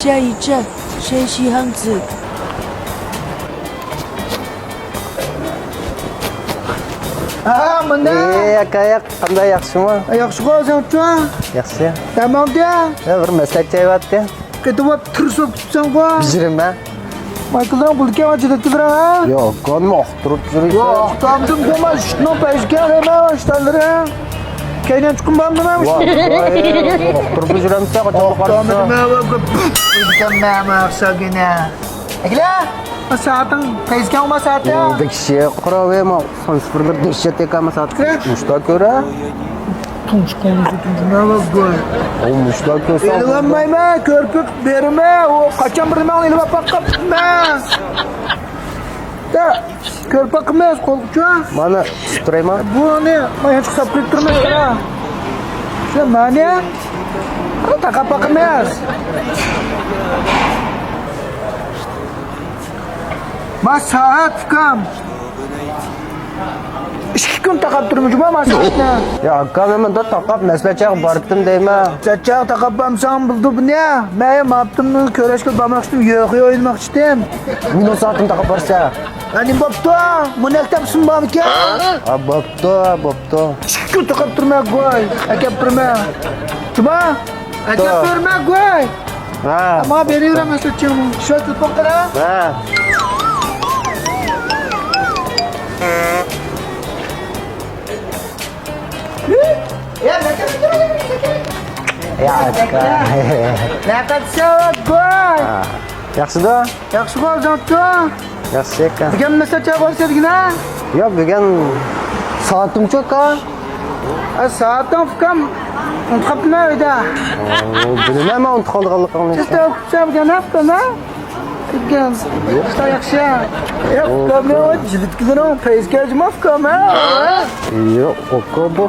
下一站山西巷子。 Mana? Kayak qanday yaxshimi? Yaxshi qo'ysan-ku. Yaxshi. Tamam-da. Bir maslak chayapti. Ketib tirsib tutsan-ku. Bijirma. Mayqildan pulga vajida tibra. Yo'q, qonmi oqtirib turibsan. Yo'q, tamdım dema, shuni payishga nima ishtalari. Kaynan chiqim bormi? Oqtirib bijramsa qachon qarasa. Nima maqsadgina. Akla, saatin payishga olma saati. Bir kishi qarovema, bir dehshat ekama saat. Mushta ko'ra. Tunçkanızı tunçmaya koy. O mushta ko'rsa. Elvanmayma, körpük berme, o kaçan birime elva bakma. Da, körpük kımız kolukçu. Mana tuturayma. Bu ne? Maya çıksap kırıktırmaz ya. Şu mani? Takap bakmaz. Mas saat kam. 2 kun takap durmuş mu saatne? Ya akam da taqab maslachaq bordim deyma. Çaçaq taqabamsan bildi bu ne? Men maptimni ko'rashga bormoqchidim, yo'q o'ynamoqchidim. Men o saatim taqab borsa. Ani bo'pti, bu maktabsin bormi ekan? Ha, bo'pti. 2 kun taqab turma qo'y, akab turma. Chuma? Akab turma qo'y. Ha. Ama beraveramiz maslachim. Shu telefon qara. Ha. Ya maktab Ya aka. Nakad savat qo'y. Yaxshi-da? Yaxshi bo'ldi-ku. Yaxshi aka. Bugun maslachcha borsadgina. Ya bugun soatim cho'ka. Saatim kam. Unutqapman uyda. Bilmayman unutqanligimni. Siz o'qishga nafqana? Ekan. Yo'qsa yaxshi. Yo'q, kamera jilitkidan payizga mafkama. Yo'q, aka bu.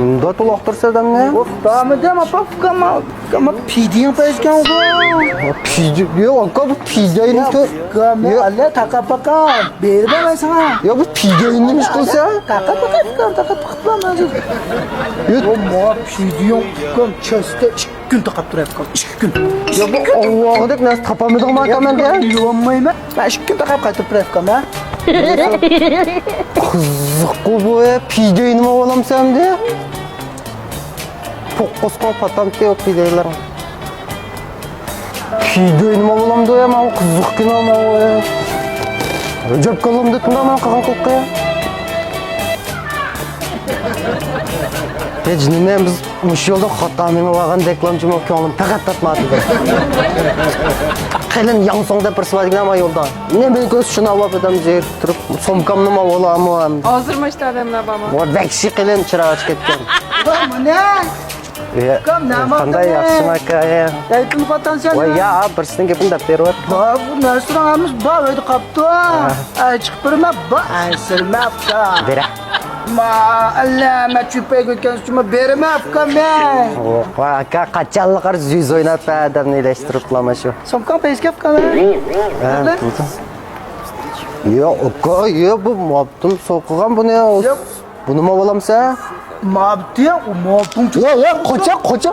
Unda to'laqtirsa-da ne? O'qtamida mafkama. Kama piding payizga bu. Pide. Yo'q, aka bu pideyni Kamera alla taqapaka. Berma sana. Ya bu pideyni ish qilsa? Taqapaka. Yo'q, mo piding kom chasta 2 kun taqab turibdi. 2 kun. Ya bu Alloh'dek nas tapamadım makaman ya. Yo'qmayman. Ben 2 kun taqab qaytib turibdim ha. Qiziq bu pidey nima olamsam de. To'qqizqon patentli yo'q pideylar. Pidey nima olamdi ya, men qiziqgina men. Rajab qo'limda tundaman qilgan qo'qqa. Hecnime biz muş yolda xatamını vagan deklamcım o ko'nglim faqat tatmadi. Qilin yansongda bir sivadgina ama yolda. Ne ben ko'z shuni olib adam yer turib somkamni nima olamam. Hozirmi ishladimlar baba? Va dakshi qilin chirog'ich ketgan. Mana. Kam nama qanday yaxshimi aka? Aytdim potansial. Voy ya, birsini gapini deb berib. Bu restoranimiz bor edi qapti. Chiqib turma, bu aysilmabdi. Bera. Ma Allah ma chupay o'tgan uchun bermabdi. Va aka qachonliqar yüz o'ynab adamni ilashtirib qilama shu. Somkam peskab qala. Yo'q, aka, yo'q bu mobdim so'qigan buni. Bu nima bo'lamsa? Mabdi, u mobdim. Yo'q, qocha.